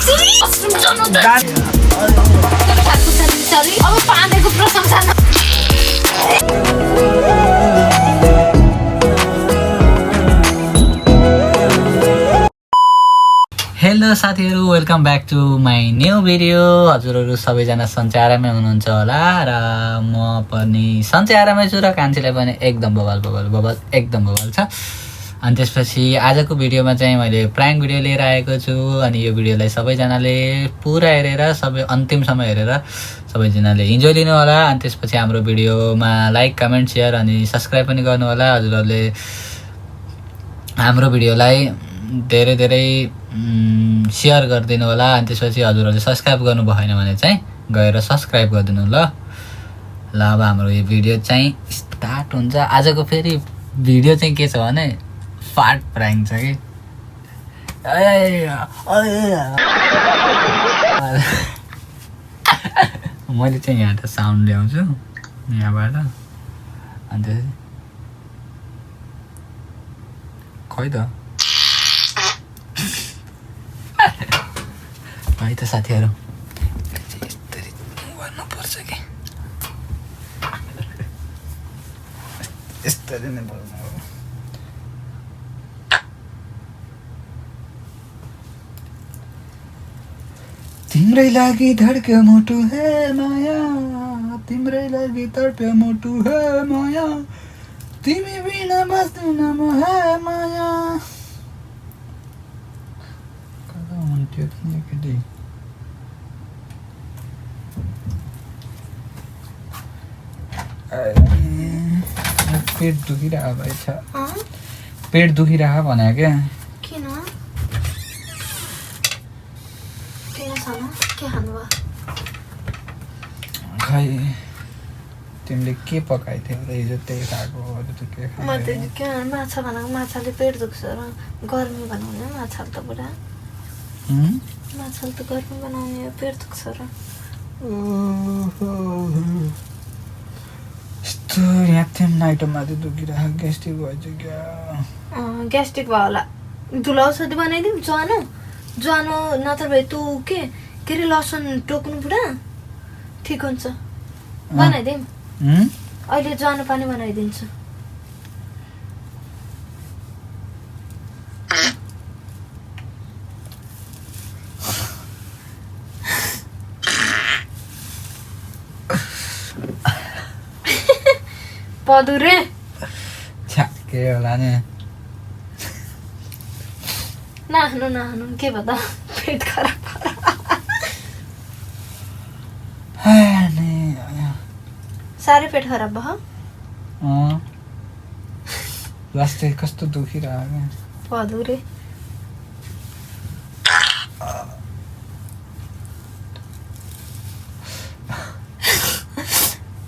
अब पानीको प्रशंसा हेलो साथीहरु, welcome back to my new video. हजुरहरु सबैजना सन्चै आरामै हुनुहुन्छ होला र म पनि सन्चै आरामै छु र कान्छीलाई पनि एकदम बबाल एकदम बबाल छ। अनि त्यसपछि आजको भिडियोमा चाहिँ मैले प्राङ्क भिडियो लिएर आएको छु। अनि यो भिडियोलाई सबैजनाले पुरा हेरेर अन्तिमसम्म हेरेर सबैजनाले इन्जोय लिनु होला। अनि त्यसपछि हाम्रो भिडियोमा लाइक, कमेन्ट, सेयर अनि सब्स्क्राइब पनि गर्नु होला। हजुरहरुले हाम्रो भिडियोलाई धेरै धेरै सेयर गरिदिनु होला। अनि त्यसपछि हजुरहरूले सब्स्क्राइब गर्नु भएन भने चाहिँ गएर सब्स्क्राइब गरिदिनु ल। ल अब हाम्रो यो भिडियो चाहिँ स्टार्ट हुन्छ। आजको फेरि भिडियो चाहिँ के छ भने फाट प्राङ्क छ कि। मैले चाहिँ यहाँ त साउन्ड ल्याउँछु यहाँबाट। अनि त्यसपछि खै त है त साथीहरु, यसरी गर्नुपर्छ कि यसरी नै बोल्नु हो। तिम्रै लागि धड्क्यो मुटु हे माया, तिम्रै लागि तड्प्यो मुटु हे माया, तिमी बिना बस्दिन म हे माया। कता हुन्थ्यो एकचोटि पेट दुखिरहेको भएछ। पेट दुखिरहेको भने क्या किन के खानु खै तिमीले के पकाइथ्यौ र हिजो त्यही खाएको अरू त के म त के माछा बनाएको। माछाले पेट दुख्छ र गर्मी बनाउने माछाले त पुरा माछाले त गर्मी बनाउने पेट दुख्छ र यस्तो यहाँ थिएन आइटममा चाहिँ दुखिरहेको ग्यास्ट्रिक भएछ क्या। ग्यास्ट्रिक भयो होला। धुलो औषधी बनाइदिउँ ज्वानो ज्वानो नत्र भए तँ के अरे लसुन टोक्नु पुरा ठिक हुन्छ। बनाइदिउँ अहिले ज्वानो पानी बनाइदिन्छु। पदुरे छ्याके होला नि। नहानु के भन्दा पेट खराब साह्रै पेट खराब भयो। लास्टै कस्तो दुखिरहेको पदुरे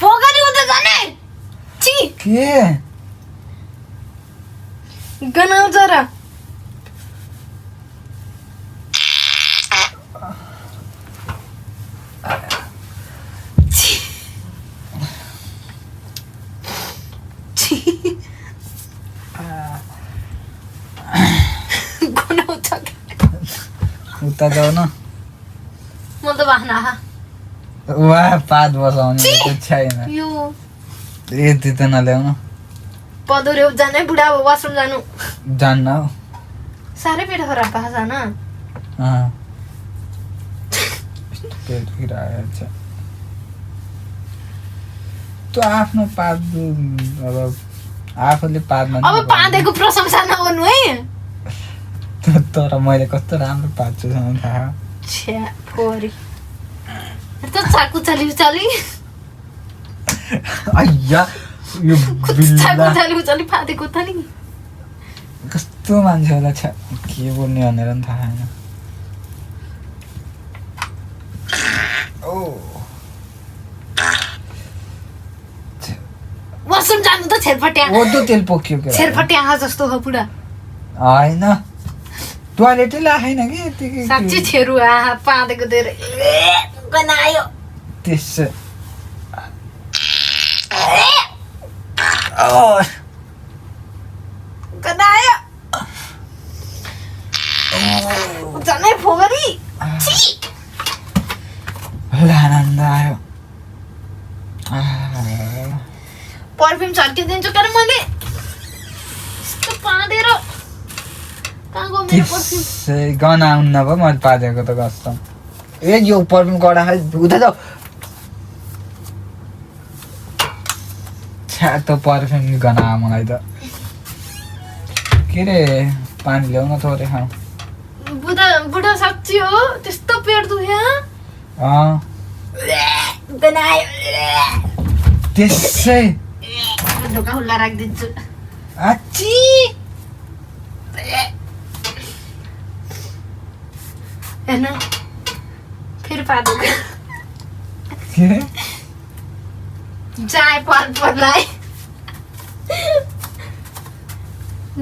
पोखरी उता जाने के गनाउँछ र उता जाऊ न। म त बाख्ना वाह पात बसाउने छैन यो यति त नल्याउनु। पदुरे जाने बुढा वासरुम जानु जान्न हौ। साह्रै पेट खराब भएको छ न। पेट दुखिरहेको छ। तँ आफ्नो पात अब आफूले पातमा अब पाँदेको प्रशंसा नगर्नु है। तर मैले कस्तो राम्रो पात्छु थाहा छ्या फोरी त चाकु चली अय्या यो चाकु चली फाटेको त नि। कस्तो मान्छे होला छ के बोल्ने भनेर नि थाहा छैन। वासरुम जानु त छेरफट्या ओदो तेल पोक्यो के छेरफट्या जस्तो हो बुढा हैन। टोयलेटै लाखेन कि यतिकै साँच्चै छेरु पाँदेको धेरै बनायो त्यसो। बनायो जाने फोगरी छी आनन्द आयो पर्फ्युम छर्किदिन्छु तर मैले यस्तो पाँदेर कहाँ गयो मेरो पर्फ्युम गना आउन्न भयो मैले पादेको त कसम ए यो पर्फ्युम कडा खालि धुँदै जाऊ छ्या त पर्फ्युम गना मलाई त के रे पानी ल्याउन थोरै खाऊ बुढा साँच्ची हो त्यस्तो पेट दुख्यो त्यसै ढोका खुल्ला राखिदिन्छु आची हेर्न फेरि पादुक के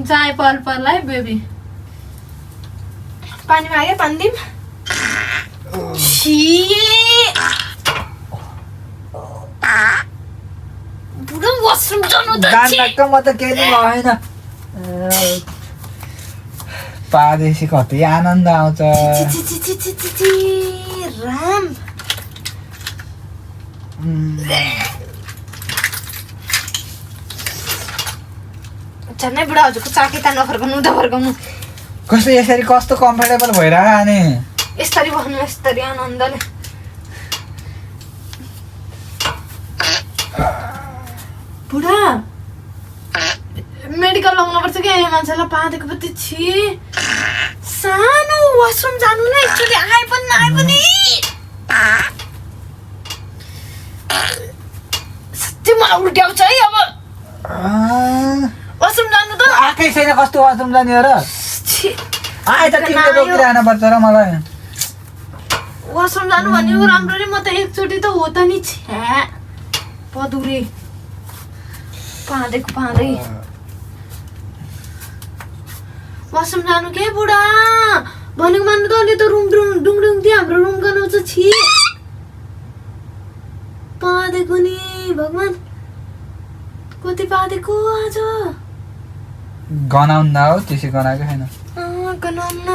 जाए पर्लाई बेबी पानी मागे पानी दिम बुढो वासरुम जानु त म त केही भएन पादेशी कति आनन्द आउँछ राम झन्नै बुढा हजुरको चाकै त नफर्काउनु उता फर्काउनु कस्तो यसरी कस्तो कम्फर्टेबल भइरह अनि यसरी बस्नु यसरी आनन्दले बुढा मेडिकल लगाउनुपर्छ कि मान्छेलाई पादेको पति छि सानो वासरुम जानु नै एकचोटि आए पनि नआए पनि सच्चै मलाई उल्टी आउँछ है अब वासरुम जानु त आएकै छैन कस्तो वासरुम जाने हो र आए त तिमीले रोकिरहनु पर्छ र मलाई वासरुम जानु भनेको राम्ररी म त एकचोटि त हो त नि छ्या पदुरे पाँदै वासरुम जानु के बुढा भनेको मान्नु त अहिले त रुम डुङडुङ थियो हाम्रो रुम गनाउँछ छि पाँदेको नि भगवान् कति पाँदेको आज गनाउन हो त्यसै गनाएको छैन गनाउन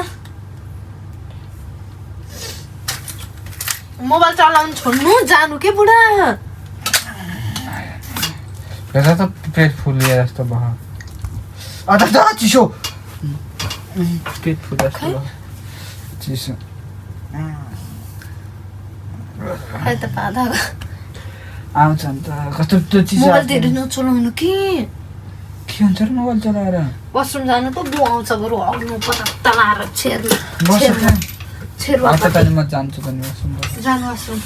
मोबाइल चलाउनु छोड्नु जानु के बुढा हेर त पेट फुल्यो जस्तो भयो अझ त चिसो पेट फुल्यो जस्तो भयो चिसो खै त पादा आउँछ नि त कस्तो त्यो चिसो मोबाइल धेरै नचलाउनु के हुन्छ र मोबाइल चलाएर वासरुम जानु पो बु आउँछ बरु अग्नु पत्ता लाएर छेर्नु अन्त पनि म जान्छु पनि वासरुम जानु वासरुम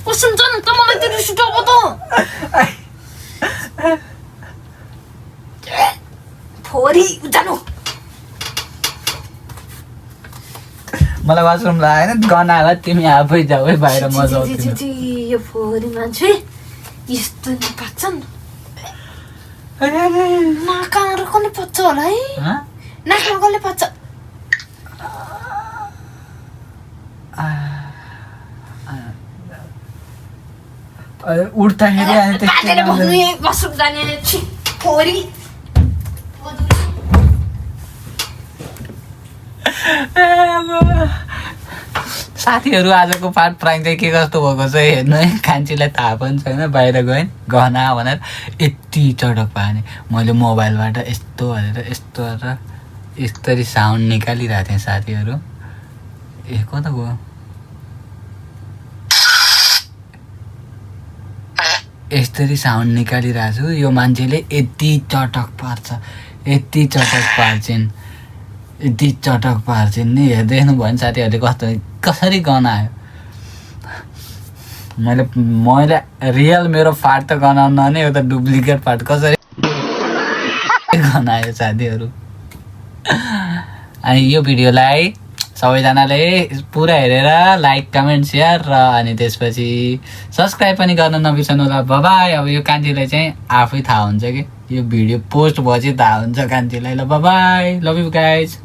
वासरुम जानु त मलाई त्यो रिस उठाउँछ त फोरी जानु मलाई वासरुम लागेन गनाला तिमी आफै जाऊ है बाहिर मजा आउँछ यो फोरी मान्छे यस्तो नि पाच्छन् नाकमा कसले पच्छ होला है नाकमा कसले पच्छ उठ्दाखेरि अनि वासरुम जाने फोरी साथीहरू आजको पार्ट प्राइङ चाहिँ के कस्तो भएको छ हेर्नु है कान्छीलाई थाहा पनि छैन बाहिर गएँ गहना भनेर यति चटक पाएँ नि मैले मोबाइलबाट यस्तो गरेर यस्तो गरेर यसरी साउन्ड निकालिरहेको थिएँ साथीहरू ए कता गयो यसरी साउन्ड निकालिरहेको छु यो मान्छेले यति चटक पार्छिन् नि हेर्दैनु भयो नि साथीहरूले कसरी गनायो मैले रियल मेरो पार्ट त गनाउन नै एउटा डुप्लिकेट पार्ट कसरी गनायो साथीहरू अनि यो भिडियोलाई सबैजनाले पुरा हेरेर लाइक कमेन्ट सेयर र अनि त्यसपछि सब्सक्राइब पनि गर्न नबिर्सनु होला बाबाई अब यो कान्छीलाई चाहिँ आफै थाहा हुन्छ कि यो भिडियो पोस्ट भएपछि थाहा हुन्छ कान्छीलाई ल बाबाई लभ यु गाइज